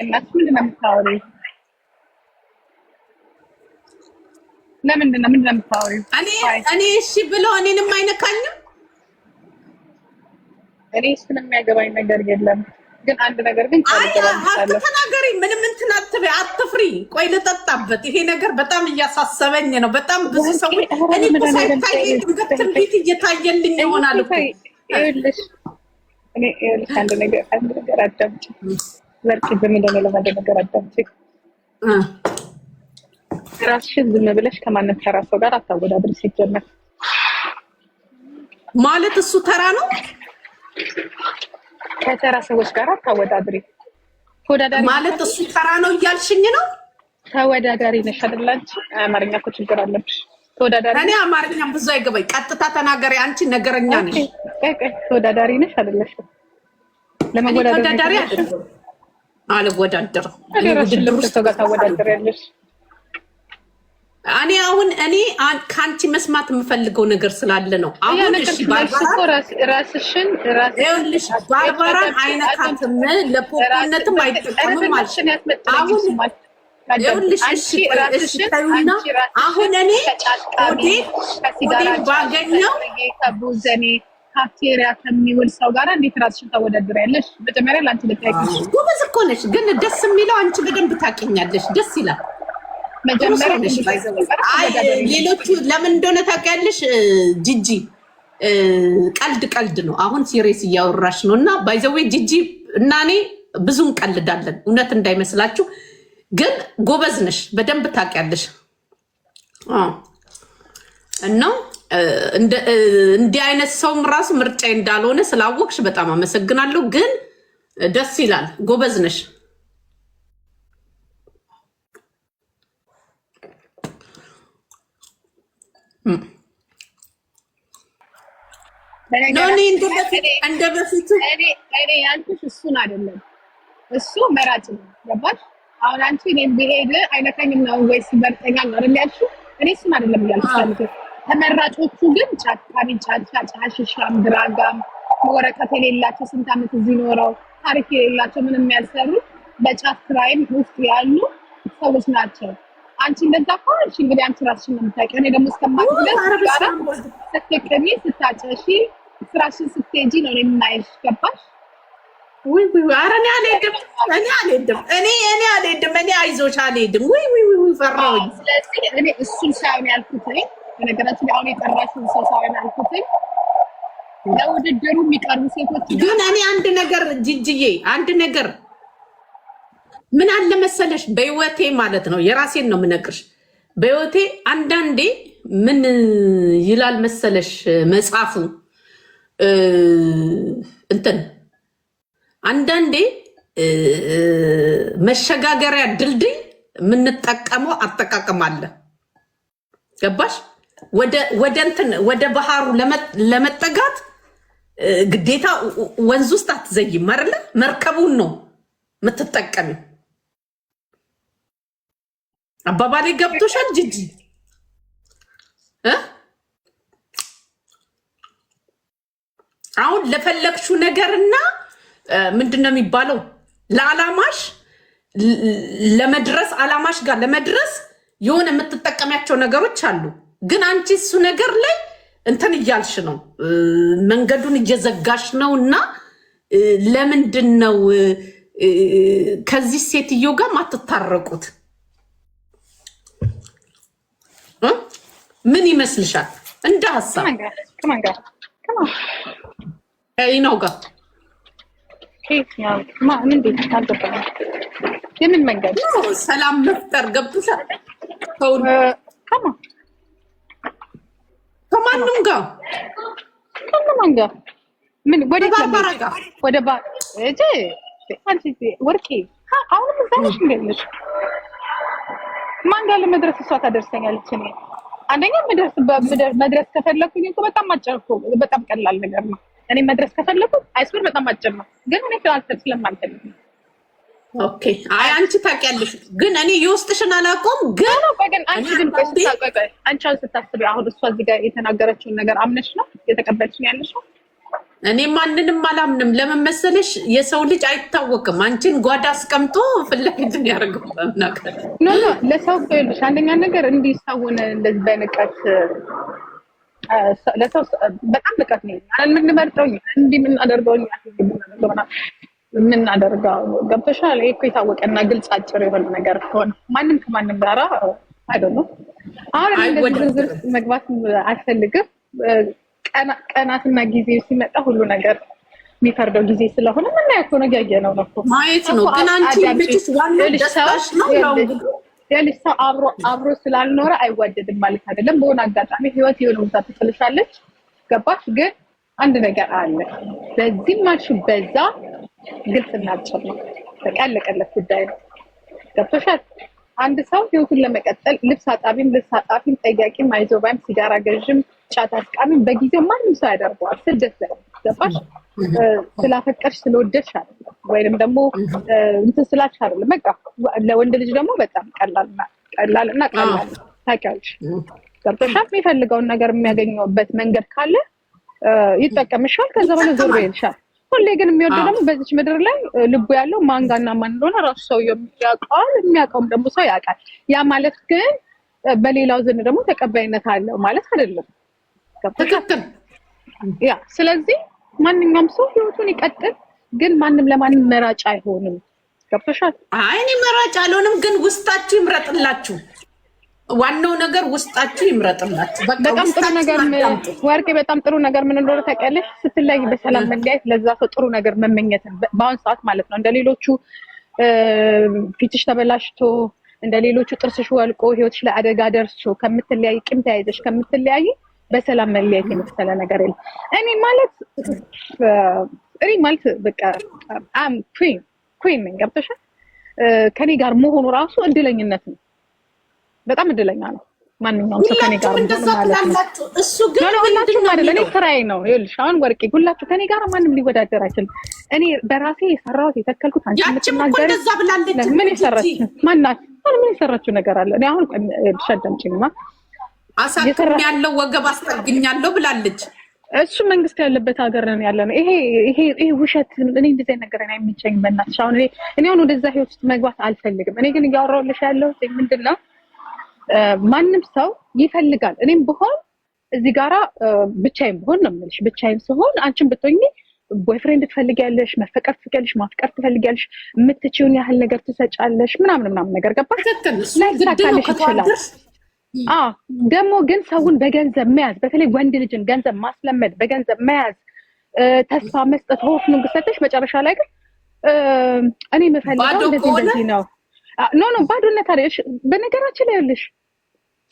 እናት ምንድነው የምታወሪው? ምንድነው የምታወሪው? እኔ እሺ ብለው እኔንም አይነካኝም። እኔ እሱን የሚያገባኝ ነገር የለም። ግን አንድ ነገር ግን ተናገሪ። ምንም እንትን አትበይ፣ አትፍሪ። ቆይ ልጠጣበት። ይሄ ነገር በጣም እያሳሰበኝ ነው። በጣም ብዙ ሰዎች እኔ እኮ ሳይታይ ድንገት ትንቢት እየታየልኝ ይሆናል እኮ። ይኸውልሽ አንድ ነገር አዳምጪ። ዘርቂ በሚለው ነገር አዳምጪ። ራስሽን ዝም ብለሽ ከማንም ተራ ሰው ጋር አታወዳድሪ። ሲጀመር ማለት እሱ ተራ ነው። ከተራ ሰዎች ጋር አታወዳድሪ። ተወዳዳሪ ማለት እሱ ተራ ነው እያልሽኝ ነው? ተወዳዳሪ ነሽ አይደል? አንቺ አማርኛ እኮ ችግር አለብሽ። ተወዳዳሪ እኔ አማርኛም ብዙ አይገባኝ። ቀጥታ ተናገሪ። አንቺ ነገረኛ ነሽ። ተወዳዳሪ ነሽ አይደለሽ? ለመወዳደር አልወዳደርም። ሰው ጋር ታወዳድሪያለሽ። እኔ ከአንቺ መስማት የምፈልገው ነገር ስላለ ነው። አሁን እሺ ራስሽን ባርባራን አይነካትም፣ ለፖፕነትም አይጠቀምም አልሽ። አሁን ይኸውልሽ እሺ ታዩና አሁን እኔ ኦዴን ባገኘው ከቡዘኔ ካፍቴሪያ ከሚውል ሰው ጋር እንዴት ራስሽን ታወዳድሪያለሽ? መጀመሪያ ለአንቺ ልታይሽ ጎበዝ እኮ ነሽ፣ ግን ደስ የሚለው አንቺ በደንብ ታውቂኛለሽ። ደስ ይላል። ሌሎቹ ለምን እንደሆነ ታውቂያለሽ? ጂጂ ቀልድ ነው። አሁን ሲሪየስ እያወራሽ ነው። እና ባይዘዌ ጂጂ እና እኔ ብዙ እንቀልዳለን፣ እውነት እንዳይመስላችሁ። ግን ጎበዝ ነሽ፣ በደንብ ታውቂያለሽ። እና እንዲህ አይነት ሰውም ራሱ ምርጫ እንዳልሆነ ስላወቅሽ በጣም አመሰግናለሁ። ግን ደስ ይላል፣ ጎበዝ ነሽ። እንደ በፊቱ እኔ ያልኩሽ እሱን አይደለም። እሱ መራጭ ነው። ገባሽ? አሁን አንቺ እኔም ብሄድ አይነካኝም ነው ወይስ ይመርጠኛል ነው ያልሽው? እኔ እሱን አይደለም እያልኩሽ። ተመራጮቹ ግን ጫቃሚ፣ ጫሻሻም፣ ድራጋም፣ ወረቀት የሌላቸው ስንት ዓመት እዚህ ኖረው ታሪክ የሌላቸው ምንም ያልሰሩ በጫት ክራይም ውስጥ ያሉ ሰዎች ናቸው። አንቺ እንደዛ ሆነሽ እንግዲህ አንቺ ራስሽን ነው የምታውቂው። እኔ ደግሞ እስከማትደርስ ስትቅሚ ስታጨሺ ስራሽን ስትሄጂ ነው የማይሽ። ገባሽ? ኧረ እኔ አልሄድም። እኔ አይዞሽ አልሄድም። ፈራሁኝ። ስለዚህ እኔ እሱን ሳይሆን ያልኩት በነገራችን አሁን የጠራሽውን ሰው ሳይሆን ያልኩት ለውድድሩ የሚቀርቡ ሴቶች ግን እኔ አንድ ነገር ጂጂዬ፣ አንድ ነገር ምን አለ መሰለሽ፣ በህይወቴ ማለት ነው የራሴን ነው የምነግርሽ። በህይወቴ አንዳንዴ ምን ይላል መሰለሽ መጽሐፉ አንዳንዴ መሸጋገሪያ ድልድይ የምንጠቀመው አጠቃቀም አለ። ገባሽ? ወደ ባህሩ ለመጠጋት ግዴታ ወንዝ ውስጥ አትዘይም አይደለ? መርከቡን ነው የምትጠቀሚው። አባባሌ ገብቶሻል ጂጂ? አሁን ለፈለግሽው ነገርና ምንድነው የሚባለው ለዓላማሽ ለመድረስ ዓላማሽ ጋር ለመድረስ የሆነ የምትጠቀሚያቸው ነገሮች አሉ። ግን አንቺ እሱ ነገር ላይ እንትን እያልሽ ነው፣ መንገዱን እየዘጋሽ ነው። እና ለምንድን ነው ከዚህ ሴትዮ ጋር ማትታረቁት? ምን ይመስልሻል? እንደ ሀሳብ ነው ጋር የምን መንገድ ሰላም መፍጠር ገብቶሻል? ከማንም ጋር ከማን ጋር ምን ወደ ወርቄ አሁንም እዛ ነሽ እንደልሽ ማን ጋር ለመድረስ እሷ ታደርሰኛለች። እኔ አንደኛ መድረስ ከፈለኩኝ እኮ በጣም አጭር እኮ በጣም ቀላል ነገር ነው። እኔ መድረስ ከፈለኩ አይስበር በጣም አጭር ነው። ግን እኔ ስለማልፈልግ ነው። ኦኬ አይ አንቺ ታውቂያለሽ፣ ግን እኔ የውስጥሽን አላውቀውም። ግን አንቺ ስታስቢ አሁን እሷ እዚህ ጋር የተናገረችውን ነገር አምነሽ ነው የተቀበልሽ ነው ያለሽው? እኔ ማንንም አላምንም። ለምን መሰለሽ? የሰው ልጅ አይታወቅም። አንቺን ጓዳ አስቀምጦ ፍለፊትን ያደርገው ነገር ኖ ለሰው ልጅ አንደኛ ነገር እንዲህ ሰውን እንደዚህ በንቀት ለሰው በጣም ንቀት ነው አይደል? የምንመርጠው እንዲህ የምናደርገው ገብቶሻል? ይሄ እኮ የታወቀና ግልጽ አጭር የሆነ ነገር ከሆነ ማንም ከማንም ጋራ አይደለም። አሁን እንደዚህ ዝርዝር መግባት አልፈልግም። ቀናትና ጊዜ ሲመጣ ሁሉ ነገር የሚፈርደው ጊዜ ስለሆነ ምናየው እኮ ነው ያየነው ነው እኮ ማየት ነው። ግን አንቺ ልጅስ ዋናው ደስታሽ ነው የልጅ ሰው አብሮ ስላልኖረ አይዋደድም ማለት አይደለም። በሆነ አጋጣሚ ህይወት የሆነ ቦታ ትጥልሻለች። ገባሽ? ግን አንድ ነገር አለ። በዚህ ማልሽ በዛ ግልጽና አጭር ነው። በቃ ያለቀለት ጉዳይ ነው። ገብቶሻል? አንድ ሰው ህይወቱን ለመቀጠል ልብስ አጣፊም ጠያቂም አይዞባይም ሲጋራ ገዥም ጫት አስቃሚም በጊዜው ማንም ሰው ያደርገዋል። ስደት ላይ ገባሽ? ስላፈቀርሽ ስለወደድሽ አይደለም፣ ወይንም ደግሞ እንትን ስላልሽ አይደለም። በቃ ለወንድ ልጅ ደግሞ በጣም ቀላልና ታውቂያለሽ። ገብቶሻል? የሚፈልገውን ነገር የሚያገኘውበት መንገድ ካለ ይጠቀምሻል። ከዛ በኋላ ዞር ይልሻል። ሁሌ ግን የሚወደው ደግሞ በዚች ምድር ላይ ልቡ ያለው ማንጋና ማን እንደሆነ ራሱ ሰው ያውቀዋል። የሚያውቀውም ደግሞ ሰው ያውቃል። ያ ማለት ግን በሌላው ዘንድ ደግሞ ተቀባይነት አለው ማለት አይደለም። ትክክል። ያ ስለዚህ ማንኛውም ሰው ህይወቱን ይቀጥል፣ ግን ማንም ለማንም መራጭ አይሆንም። ገብቶሻል? አይ እኔ መራጭ አልሆንም፣ ግን ውስጣችሁ ይምረጥላችሁ። ዋናው ነገር ውስጣችሁ ይምረጥላችሁ። በጣም ጥሩ ነገር ወርቄ፣ በጣም ጥሩ ነገር ምን እንደሆነ ታውቂያለሽ? ስትለይ በሰላም መለያየት፣ ለዛ ሰው ጥሩ ነገር መመኘት በአሁን ሰዓት ማለት ነው። እንደሌሎቹ ፊትሽ ተበላሽቶ እንደሌሎቹ ጥርስሽ ወልቆ ህይወትሽ ላይ አደጋ ደርሶ ከምትለያይ ቂም ተያይዘሽ ከምትለያይ በሰላም መለያየት የመሰለ ነገር የለም። እኔ ማለት በቃ አም ኩዊን ነኝ። ገብቶሻል? ከኔ ጋር መሆኑ ራሱ እድለኝነት ነው። በጣም እድለኛ ነው ማንኛውም ሰው ከኔ ጋር መሆኑ ማለት ነው። እሱ ግን ሁላችሁም አይደለም፣ እኔ ስራዬ ነው። ይኸውልሽ አሁን ወርቄ ሁላችሁ ከኔ ጋር ማንም ሊወዳደር አይችልም። እኔ በራሴ የሰራሁት የተከልኩት አንቺ የምትናገሪ ምን የሰራችው ማናት? ምን የሰራችው ነገር አለ? እኔ አሁን ሸደምጪማ አሳክም ያለው ወገብ አስጠግኛለሁ ብላለች። እሱ መንግስት ያለበት ሀገር ነን ያለ ነው። ይሄ ውሸት። እኔ እንደዚህ አይነት ነገር አይመቸኝም። በእናትሽ አሁን እኔ አሁን ወደዛ ህይወት ውስጥ መግባት አልፈልግም። እኔ ግን እያወራሁልሽ ያለው ምንድነው ማንም ሰው ይፈልጋል። እኔም ብሆን እዚህ ጋራ ብቻዬን ብሆን ነው የምልሽ። ብቻዬን ስሆን አንቺም ብትሆኚ ቦይፍሬንድ ትፈልጊያለሽ፣ መፈቀር ትፈልጊያለሽ፣ ማፍቀር ትፈልጊያለሽ፣ የምትችይውን ያህል ነገር ትሰጫለሽ ምናምን ነገር ገባሽ? ላይሳካልሽ ይችላል። ደግሞ ግን ሰውን በገንዘብ መያዝ፣ በተለይ ወንድ ልጅን ገንዘብ ማስለመድ፣ በገንዘብ መያዝ፣ ተስፋ መስጠት፣ ሆፍ ነው ግሰተሽ መጨረሻ ላይ ግን እኔ የምፈልገው እንደዚህ ነው። ኖ ባዶነት አይደል። በነገራችን ላይ ልሽ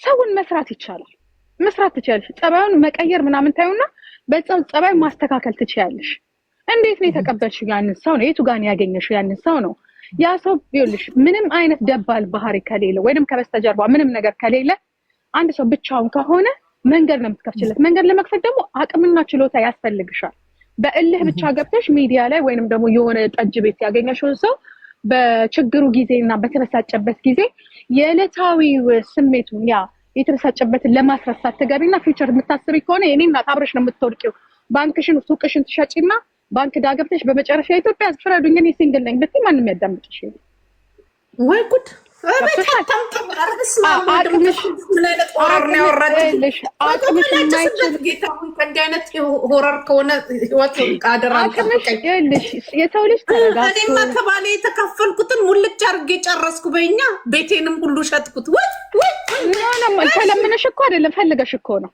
ሰውን መስራት ይቻላል። መስራት ትችያለሽ። ጸባዩን መቀየር ምናምን ታዩና በዛው ጸባይ ማስተካከል ትችያለሽ። እንዴት ነው የተቀበልሽው? ያንን ሰው ነው። የቱ ጋር ነው ያገኘሽው? ያንን ሰው ነው። ያ ሰው ይኸውልሽ ምንም አይነት ደባል ባህሪ ከሌለ ወይንም ከበስተጀርባ ምንም ነገር ከሌለ አንድ ሰው ብቻውን ከሆነ መንገድ ነው የምትከፍችለት። መንገድ ለመክፈት ደግሞ አቅምና ችሎታ ያስፈልግሻል። በእልህ ብቻ ገብተሽ ሚዲያ ላይ ወይንም ደግሞ የሆነ ጠጅ ቤት ያገኘሽውን ሰው በችግሩ ጊዜና በተበሳጨበት ጊዜ የዕለታዊ ስሜቱን ያ የተበሳጨበትን ለማስረሳት ትገቢና ፊውቸር የምታስቢ ከሆነ የኔ እናት አብረሽ ነው የምትወድቂው። ባንክሽን ሱቅሽን ትሸጪና ባንክ ዳገብተሽ በመጨረሻ ኢትዮጵያ ፍረዱኝ እኔ ሲንግል ነኝ ብትይ ማንም ያዳምጥሽ። ወይ ጉድ! ሆረር ከሆነ ህይወት አደራ የሰው ልጅ እኔማ ከባሌ የተካፈልኩትን ሙልጭ አድርጌ ጨረስኩ። በኛ ቤቴንም ሁሉ ሸጥኩት። ተለምነሽ እኮ አይደለም ፈልገሽ እኮ ነው።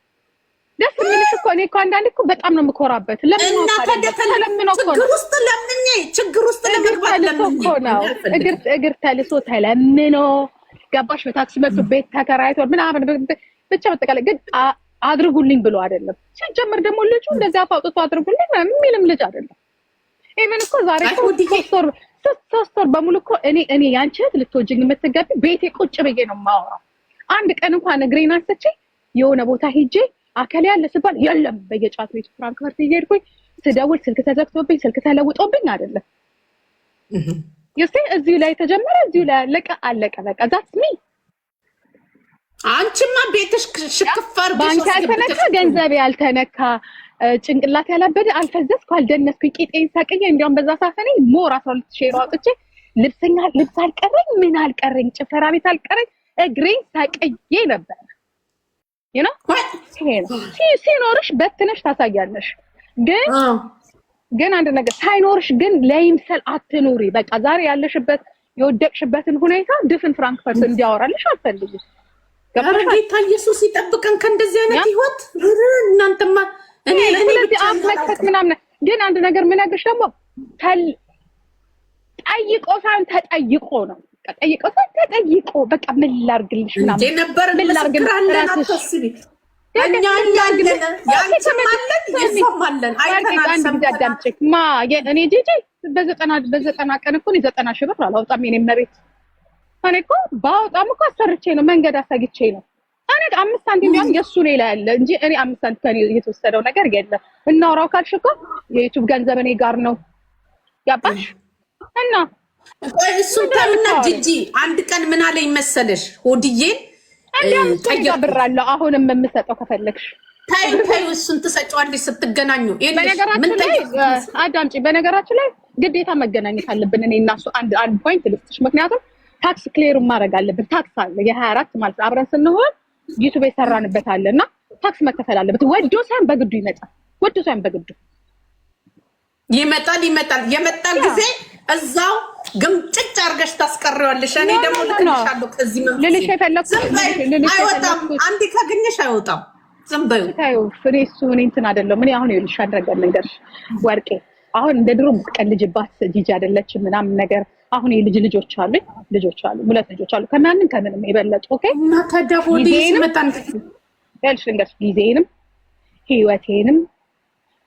ደስ የሚልሽ እኮ እኔ እኮ አንዳንዴ እኮ በጣም ነው የምኮራበት። ችግር ውስጥ ለመግባት ለምኜ ነው እግር ተልሶ ተለምኖ ገባሽ? በታክሲ መጥቶ ቤት ተከራይቶ ምናምን ብቻ በጠቃላይ ግን አድርጉልኝ ብሎ አይደለም። ሲጀምር ደግሞ ልጁ እንደዚያ አውጥቶ አድርጉልኝ ምንም ልጅ አይደለም። ኢቨን እኮ ዛሬ ሶስት ወር በሙሉ እኮ እኔ ያንቺ እህት ልትወጂኝ የምትገቢ ቤቴ ቁጭ ብዬ ነው የማወራው። አንድ ቀን እንኳን እግሬን አንስቼ የሆነ ቦታ ሄጄ አከለ ያለ ስባል የለም በየጫት ቤቱ ፍራንክፈርት እየሄድኩኝ ስደውል ስልክ ተዘግቶብኝ ስልክ ተለውጦብኝ አይደለም። እዚሁ ላይ ተጀመረ፣ እዚሁ ላይ አለቀ። በቃ ዛትስ ሚ። አንቺማ ቤትሽ ሽክፋር ባንክ ያልተነካ ገንዘብ ያልተነካ ጭንቅላት ያላበደ አልፈዘዝኩ አልደነስኩኝ ቂጤን ሰቅዬ እንዲያውም በዛ ሳፈኔ ሞር 12 ሺህ አውጥቼ ልብስ አልቀረኝ ምን አልቀረኝ ጭፈራ ቤት አልቀረኝ እግሬን ሰቅዬ ነበር። ሲኖርሽ በትነሽ ታሳያለሽ። ግን አንድ ነገር ሳይኖርሽ ግን ለይምሰል አትኑሪ። በቃ ዛሬ ያለሽበት የወደቅሽበትን ሁኔታ ድፍን ፍራንክፈርት እንዲያወራልሽ አልፈልግም። ጌታ ኢየሱስ ይጠብቀን ከእንደዚህ አይነት ህይወት። እናንተማ እኔ አፍለክት ምናምን። ግን አንድ ነገር የምነግርሽ ደግሞ ጠይቆ ሳይሆን ተጠይቆ ነው። ጠይቆ ሳይሆን ተጠይቆ በቃ ምን ላድርግልሽ ምናምን ነበር መስክራለን። አትስቢ እኛ ያለን ያንቺም አለን የሰውም አለን። አይተናል። እኔ ጂጂ በዘጠና ቀን እኮ 90 ሺህ ብር አላወጣም። የኔም መሬት እኔ እኮ ባወጣም እኮ አሰርቼ ነው መንገድ አሳግቼ ነው። እኔ 5 ሳንቲም ቢሆን የእሱ ሌላ ያለ እንጂ እኔ 5 ሳንቲም ከኔ የተወሰደው ነገር የለም። እናውራው ካልሽ እኮ የዩቲዩብ ገንዘብ እኔ ጋር ነው ያባሽ እና እሱን ተምና ጂጂ አንድ ቀን ምን አለኝ መሰለሽ ሆድዬን ጠይቀ ብራለሁ አሁንም የምሰጠው ከፈለግሽ ታይ እሱን ትሰጪዋለሽ ስትገናኙ። በነገራችን ላይ አዳምጪ፣ በነገራችን ላይ ግዴታ መገናኘት አለብን። እኔ እና እሱ አንድ ፖይንት ልስጥሽ። ምክንያቱም ታክስ ክሊር ማድረግ አለብን። ታክስ አለ የ24 ማለት አብረን ስንሆን ዩቲዩብ የሰራንበት አለና ታክስ መከፈል አለበት። ወዶ ሳይሆን በግዱ ይመጣል። ወዶ ሳይሆን በግዱ ይመጣል። የመጣል ጊዜ እዛው ግምጭጭ አድርገሽ ታስቀሪዋለሽ። እኔ ደግሞ ልክልሻለሁ። ከዚህ ልልሽ የፈለኩት አይወጣም። አንዴ ካገኘሽ አይወጣም። ዝም በይው። ታዩ ፍሬሱ እኔ እንትን አይደለም። እኔ አሁን ይልሽ አድርገን ነገርሽ ወርቄ አሁን እንደ ድሮ ቀልጅባት ጂጂ አይደለችም ምናምን ነገር። አሁን ልጆች አሉ 2 ልጆች አሉ ከምንም የበለጡ ኦኬ። እና ተደቦዲ ይመጣን ያልሽ ነገር ጊዜንም ህይወቴንም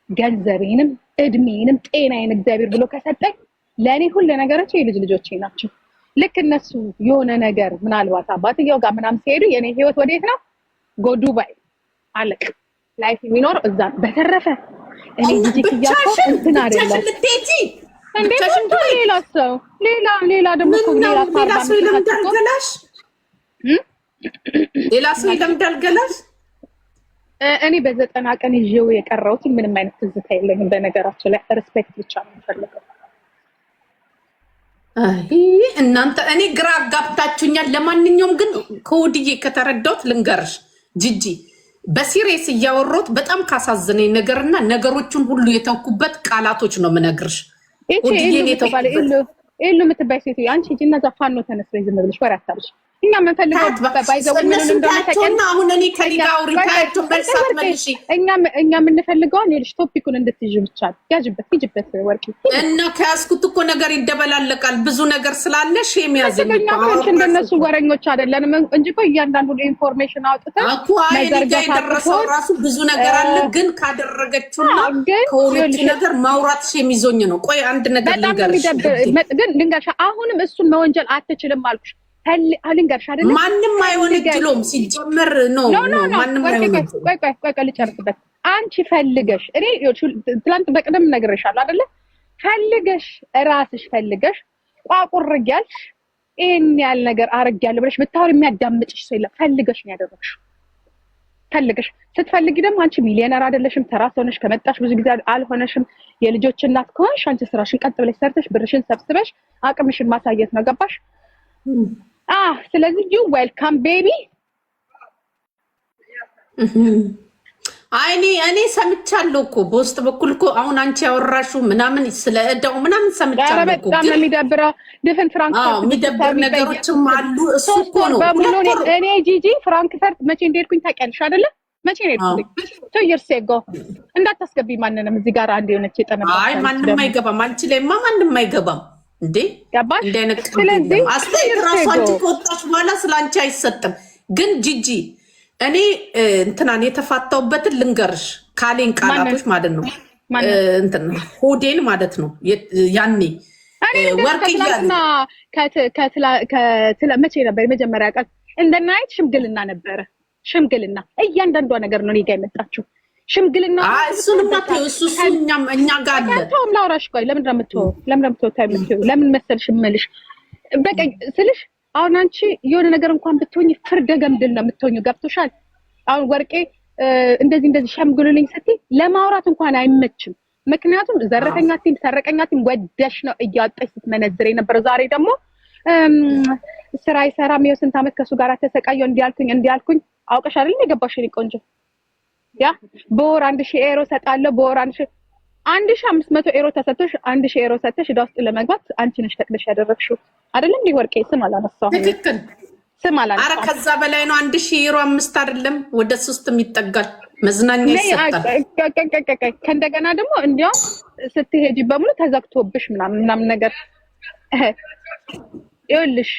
ገንዘቤንም እድሜንም ጤናዬን እግዚአብሔር ብሎ ከሰጠኝ ለኔ ሁሉ ነገራቸው ልጆቼ ናቸው። ልክ እነሱ የሆነ ነገር ምናልባት አባትየው ጋር ምናምን ሲሄዱ የኔ ህይወት ወዴት ነው? ጎ ዱባይ አለቅ ላይፍ የሚኖር እዛ ነው። በተረፈ እኔ ጂጂ ያቆ እንትን አይደለም እንዴ ሌላ ደግሞ ሌላ ሰው ይለምዳልገላሽ እኔ በ90 ቀን ይዤው የቀረሁት ምንም አይነት ትዝታ የለኝም። በነገራችን ላይ ሪስፔክት ብቻ ነው የምፈልገው። እናንተ እኔ ግራ አጋብታችሁኛል። ለማንኛውም ግን ከወድዬ ከተረዳሁት ልንገርሽ ጂጂ በሲሪየስ እያወራሁት በጣም ካሳዘነኝ ነገርና ነገሮቹን ሁሉ የተውኩበት ቃላቶች ነው የምነግርሽ። ወድዬን የተባለ ኤሉ የምትባይ ሴትዮ አንቺ ሂጂ እና ፋኖ ተነስበይ ዝም ብለሽ ወሬ አታብሽ። እኛ የምንፈልገው ባይዘው ምን እንደሆነ ተቀን አሁን እኔ ከሊጋው ሪታይቶ በርሳት መልሺ እኛ የምንፈልገው ነው ቶፒኩን እንድትይዥ ብቻ ያጅበት ሂጅበት ወርቂ እና ከያዝኩት እኮ ነገር ይደበላለቃል። ብዙ ነገር ስላለሽ የሚያዘኝ አንቺ እንደነሱ ወረኞች አይደለንም እንጂ እኮ እያንዳንዱ ኢንፎርሜሽን አውጥተን ነገር የደረሰው ራሱ ብዙ ነገር አለ። ግን ካደረገችውና ከወለች ነገር ማውራትሽ የሚዞኝ ነው። ቆይ አንድ ነገር ልንገርሽ ግን ልንገርሽ አሁንም እሱን መወንጀል አትችልም አልኩሽ። አልንገርሽ አይደለ ማንም አይወነጅሎም ሲጀመር ነው ማንም አይወነጅሎም። ቆይ ልጨርስበት። አንቺ ፈልገሽ እኔ ትላንት በቀደም ነግሬሻለሁ አይደለ ፈልገሽ ራስሽ ፈልገሽ ቋቁርጊያልሽ ይሄን ያህል ነገር አርጊያለሁ ብለሽ ብታወሪ የሚያዳምጥሽ ሰው የለም። ፈልገሽ ነው ያደረግሽው። ፈልገሽ ስትፈልጊ ደግሞ አንቺ ሚሊዮነር አይደለሽም። ተራ ሰው ነሽ። ከመጣሽ ብዙ ጊዜ አልሆነሽም። የልጆች እናት ከሆንሽ አንቺ ስራሽን ቀጥ ብለሽ ሰርተሽ ብርሽን ሰብስበሽ አቅምሽን ማሳየት ነው። ገባሽ? ስለዚህ ዩ ዌልካም ቤቢ። እኔ ሰምቻለሁ እኮ በውስጥ በኩል እኮ አሁን አንቺ ያወራሽው ምናምን ስለ እዳው ምናምን ሰምቻለሁ እኮ። በጣም የሚደብረው ድፍን ፍራንክፈርት የሚደብር ነገሮችም አሉ። እሱ እኮ ነው እኔ ጂጂ ፍራንክፈርት መቼ እንደሄድኩኝ ታውቂያለሽ አይደለ? መቼ ነው የሄድኩኝ? 2 years ago። እንዳታስገቢ ማንንም እዚህ ጋር አንድ የሆነች የጠነባ ማንም አይገባም። አንቺ ላይማ ማንም አይገባም እንዴ ገባሽ? ስለዚህ አስተያየት ራሱ አንቺ ከወጣሽ በኋላ ስላንቺ አይሰጥም። ግን ጂጂ እኔ እንትናን የተፋታውበትን ልንገርሽ ካሌን ቃላቶች ማለት ነው እንትን ሆዴን ማለት ነው ያኔ ወርቅ ይያልና መቼ ነበር የመጀመሪያ ቀን እንደናይት ሽምግልና ነበረ። ሽምግልና እያንዳንዷ ነገር ነው እኔ ጋር የመጣችው ሽምግልና እሱንማ እኛ ጋር አለ። ታውም ላውራሽ ቆይ ለምን ለምን መሰልሽ እምልሽ በቃ ስልሽ አሁን አንቺ የሆነ ነገር እንኳን ብትሆኚ ፍርደ ገምድል ነው የምትሆኚው። ገብቶሻል? አሁን ወርቄ እንደዚህ ሸምግሉልኝ ስትይ ለማውራት እንኳን አይመችም። ምክንያቱም ዘረፈኛ ቲም ሰረቀኛ ቲም ወደሽ ነው እያወጣሽ ስትመነዝር የነበረው። ዛሬ ደግሞ ስራ ይሰራም ይኸው ስንት ዓመት ከሱ ጋር ተሰቃየው እንዲያልኩኝ አውቀሽ አይደል የገባሽ የኔ ቆንጆ። ያ በወር 1000 ዩሮ ሰጣለሁ በወር 1500 ዩሮ ተሰጥቶሽ 1000 ዩሮ ሰጥተሽ እዳ ውስጥ ለመግባት አንቺ ነሽ ተቅደሽ ያደረግሽው አይደለም እንዴ? ወርቄ ስም አላነሳሁም። ትክክል ስም አላነሳሁም። ኧረ ከዛ በላይ ነው 1000 ዩሮ 5 አይደለም ወደ 3 የሚጠጋል መዝናኛ ይሰጣል። ከእንደገና ደግሞ እንዲያው ስትሄጂ በሙሉ ተዘግቶብሽ ምናምን ነገር ይኸውልሽ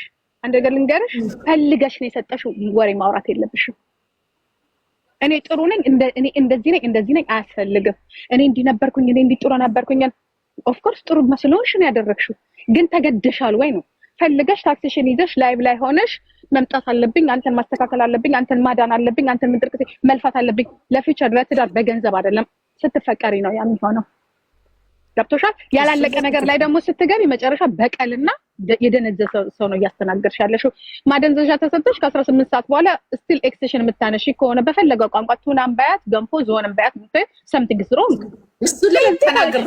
አንድ ነገር ልንገርሽ፣ ፈልገሽ ነው የሰጠሽው። ወሬ ማውራት የለብሽም። እኔ ጥሩ ነኝ እኔ እንደዚህ ነኝ አያስፈልግም። እኔ እንዲህ ነበርኩኝ እኔ እንዲህ ጥሩ ነበርኩኝ። ኦፍ ኮርስ ጥሩ መስሎሽ ነው ያደረግሽው፣ ግን ተገደሻል ወይ ነው። ፈልገሽ ታክሲሽን ይዘሽ ላይቭ ላይ ሆነሽ መምጣት አለብኝ፣ አንተን ማስተካከል አለብኝ፣ አንተን ማዳን አለብኝ፣ አንተን ምድርክ መልፋት አለብኝ። ለፊውቸር ለትዳር በገንዘብ አይደለም ስትፈቀሪ ነው የሚሆነው። ገብቶሻል? ያላለቀ ነገር ላይ ደግሞ ስትገቢ መጨረሻ በቀልና የደነዘዘ ሰው ነው እያስተናገርሽ ያለሽው። ማደንዘዣ ተሰጥቶሽ ከ18 ሰዓት በኋላ ስቲል ኤክስቴንሽን የምታነሺ ከሆነ በፈለገው ቋንቋ ቱናም ባያት ገንፎ ዞንም ባያት ሰምቲንግ ሮንግ እሱ ላይ ተናገር።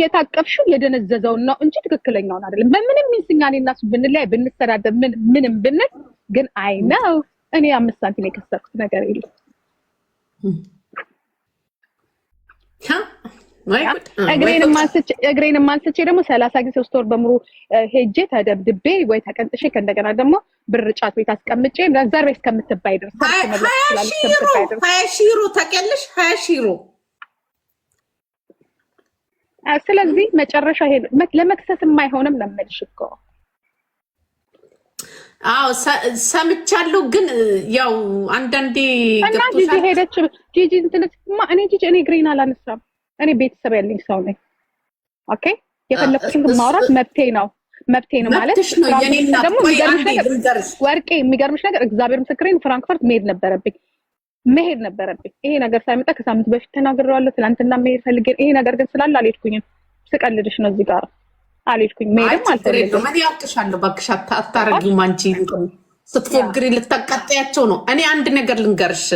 የታቀፍሽው የደነዘዘውን ነው እንጂ ትክክለኛውን አይደለም። በምንም ሚንስኛ እኔና እሱ ብንለያይ ብንሰዳደብ ምንም ብንል ግን አይ ነው እኔ 5 ሳንቲም የከሰርኩት ነገር የለም። እግሬንም ማንስቼ ደግሞ 30 ጊዜ 3 ወር በሙሉ ሄጄ ተደብድቤ ወይ ተቀንጥሼ ከእንደገና ደግሞ ብር ጫት ቤት አስቀምጬ ዘር ቤት እስከምትባይ ድረስ 20 ዩሮ ታውቂያለሽ? 20 ዩሮ። ስለዚህ መጨረሻ ይሄ ለመክሰስ የማይሆንም ነው የምልሽ እኮ። አዎ ሰምቻለሁ፣ ግን ያው አንዳንዴ ገብቶሻል። ሄደች ጂጂ እኔ ግሬን አላነሳም። እኔ ቤተሰብ ያለኝ ሰው ነኝ። ኦኬ የፈለኩትን ማውራት መብቴ ነው ማለት ደግሞ ወርቄ የሚገርምሽ ነገር እግዚአብሔር ምስክሬን ፍራንክፈርት መሄድ ነበረብኝ። ይሄ ነገር ሳይመጣ ከሳምንት በፊት ተናግሬዋለሁ። ትናንትና መሄድ ፈልጌ ይሄ ነገር ግን ስላለ አልሄድኩኝም። ስቀልድሽ ነው እዚህ ጋር አልሄድኩኝ። መሄድም አልፈልግም። እኔ ያውቅሻለሁ እባክሽ አታረጊም። አንቺ ስትፎግሪ ልታቃጥያቸው ነው። እኔ አንድ ነገር ልንገርሽ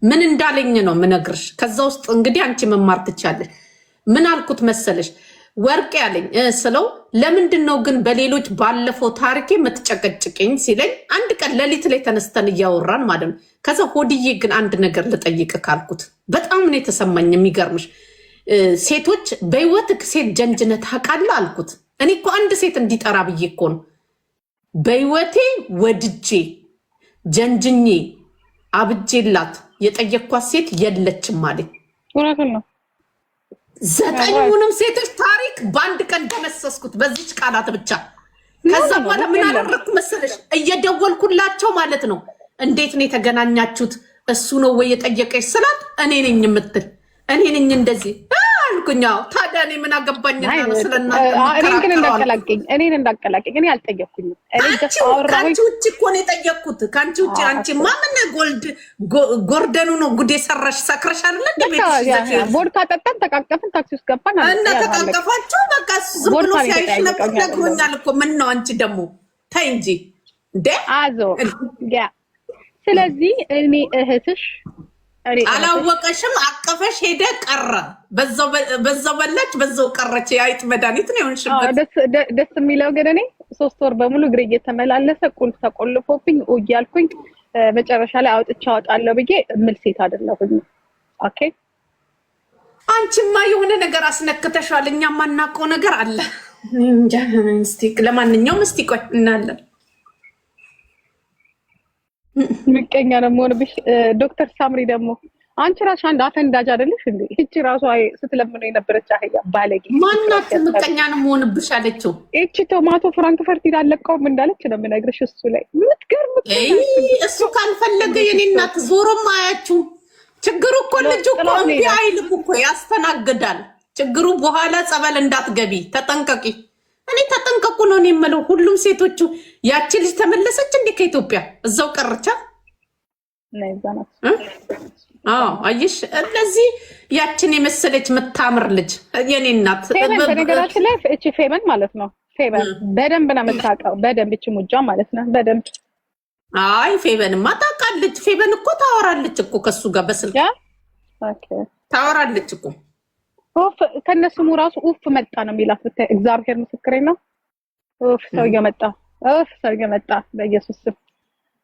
ምን እንዳለኝ ነው ምነግርሽ። ከዛ ውስጥ እንግዲህ አንቺ መማር ትቻለሽ። ምን አልኩት መሰለሽ? ወርቅ ያለኝ ስለው ለምንድን ነው ግን በሌሎች ባለፈው ታሪኬ የምትጨቀጭቅኝ ሲለኝ፣ አንድ ቀን ሌሊት ላይ ተነስተን እያወራን ማለት ነው። ከዛ ሆድዬ ግን አንድ ነገር ልጠይቅ ካልኩት በጣም ነው የተሰማኝ። የሚገርምሽ ሴቶች በህይወት ሴት ጀንጅነት ታውቃለህ አልኩት። እኔ እኮ አንድ ሴት እንዲጠራ ብዬ እኮ ነው በህይወቴ ወድጄ ጀንጅኜ አብጄላት የጠየኳት ሴት የለችም ማለት ነው። 9ኙንም ሴቶች ታሪክ በአንድ ቀን ደመሰስኩት በዚች ቃላት ብቻ። ከዛ በኋላ ምን አደረግኩ መሰለሽ? እየደወልኩላቸው ማለት ነው። እንዴት ነው የተገናኛችሁት? እሱ ነው ወይ የጠየቀች ስላት እኔ ነኝ የምትል እኔ ነኝ እንደዚህ አልኩኛው። ታዲያ እኔ ምን አገባኝና ነው ስለናንተ እኔን እንዳቀላቀኝ እኔ አልጠየቅኩኝም። ከአንቺ ውጭ እኮ ነው የጠየቅኩት። ከአንቺ ውጭ አንቺ ማምን ጎርደኑ ነው ጉዴ ሰራሽ ሰክረሽ አይደለ እንደ ቤትሽ ቦድካ ጠጣን ተቃቀፍን ታክሲ ውስጥ ገባን እና ተቃቀፋችሁ። በቃ ዝም ብሎ ሲያይሽ ነበር ነግሮኛል እኮ። ምን ነው አንቺ ደግሞ ተይ እንጂ እንዴ አዞ ያ። ስለዚህ እኔ እህትሽ አላወቀሽም። አቀፈሽ ሄደ ቀረ። በዛው በላች በዛው ቀረች። የአይጥ መድኃኒት ነው የሆንሽበት። ደስ የሚለው ግን እኔ 3 ወር በሙሉ እግሬ እየተመላለሰ ቁልፍ ተቆልፎብኝ እያልኩኝ መጨረሻ ላይ አውጥቼ አወጣለሁ ብዬ እምል ሴት አይደለሁኝ። ኦኬ አንቺማ የሆነ ነገር አስነክተሻል። እኛ የማናውቀው ነገር አለ እንጃ። ለማንኛውም እስቲ ቆይ እናያለን። ምቀኛ ነው የምሆንብሽ። ዶክተር ሳምሪ ደግሞ አንቺ ራስሽ አንድ አፈንዳጅ አይደለሽ እንዴ? እቺ ራሷ ስትለምነው የነበረች አህያ ባለጌ ማናት? ምቀኛ ነው የምሆንብሽ አለችው። እቺ ቶማቶ ፍራንክፈርት ይላለቀውም እንዳለች ነው የምነግርሽ። እሱ ላይ ምትገርም እሱ ካልፈለገ የኔ እናት ዞሮም አያችሁ። ችግሩ እኮ ልጁ እኮ እምቢ አይልም እኮ ያስተናግዳል። ችግሩ በኋላ ጸበል እንዳትገቢ ተጠንቀቂ። እኔ ተጠንቀቁ ነው የምለው። ሁሉም ሴቶቹ ያቺ ልጅ ተመለሰች እንዴ ከኢትዮጵያ? እዛው ቀረቻ ነይዛናት። አየሽ፣ እነዚህ ያችን የመሰለች የምታምር ልጅ የኔ እናት። በነገራችን ላይ እቺ ፌመን ማለት ነው። ፌመን በደንብ ነው የምታውቀው። በደንብ እቺ ሙጃ ማለት ነው። በደንብ አይ ፌመንማ ታውቃለች። ታውቃለች። ፌበን እኮ ታወራለች እኮ ከሱ ጋር በስልክ ታወራለች እኮ። ከነስሙ ራሱ ኡፍ መጣ ነው የሚላት ብታይ፣ እግዚአብሔር ምስክሬ ነው። ኡፍ ሰው እየመጣ በኢየሱስ ስም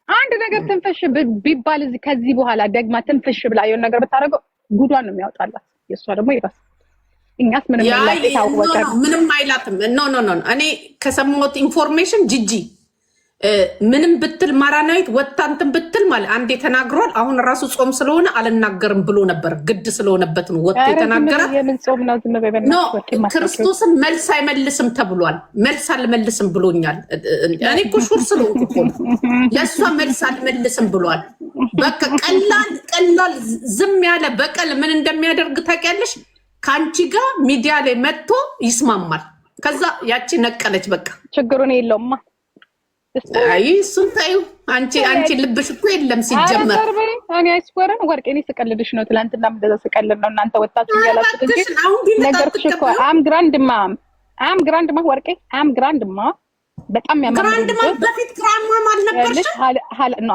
አንድ ነገር ትንፈሽ ቢባል እዚህ ከዚህ በኋላ ደግማ ትንፈሽ ብላ የሆነ ነገር ብታደርገው ጉዷን ነው የሚያወጣላት። የእሷ ደግሞ ይባስ። እኛስ ምንም አይላትም። ኖ እኔ ከሰማሁት ኢንፎርሜሽን ጂጂ ምንም ብትል ማራናዊት ወጣንትን ብትል ማለት አንዴ ተናግሯል። አሁን ራሱ ጾም ስለሆነ አልናገርም ብሎ ነበር። ግድ ስለሆነበት ነው ወጥቶ የተናገራት። ክርስቶስን መልስ አይመልስም ተብሏል። መልስ አልመልስም ብሎኛል። እኔ እኮ ሹር ስለሆንኩ እኮ ለእሷ መልስ አልመልስም ብሏል። በቃ ቀላል ዝም ያለ በቀል ምን እንደሚያደርግ ታውቂያለሽ? ከአንቺ ጋር ሚዲያ ላይ መጥቶ ይስማማል። ከዛ ያቺ ነቀለች። በቃ ችግሩን የለውማ። አይ እሱን ታዩ። አንቺ ልብሽ እኮ የለም ሲጀመር። እኔ አይስወረን ወርቄ እኔ ስቀልድሽ ነው። ትላንትና እንደዛ ስቀልድ ነው እናንተ ወጣችሁ ያላችሁት እንጂ ነገርኩሽ እኮ አም ግራንድማ ወርቄ አም ግራንድማ በጣም ግራንድማ። በፊት ግራንድማ አልነበርሽ?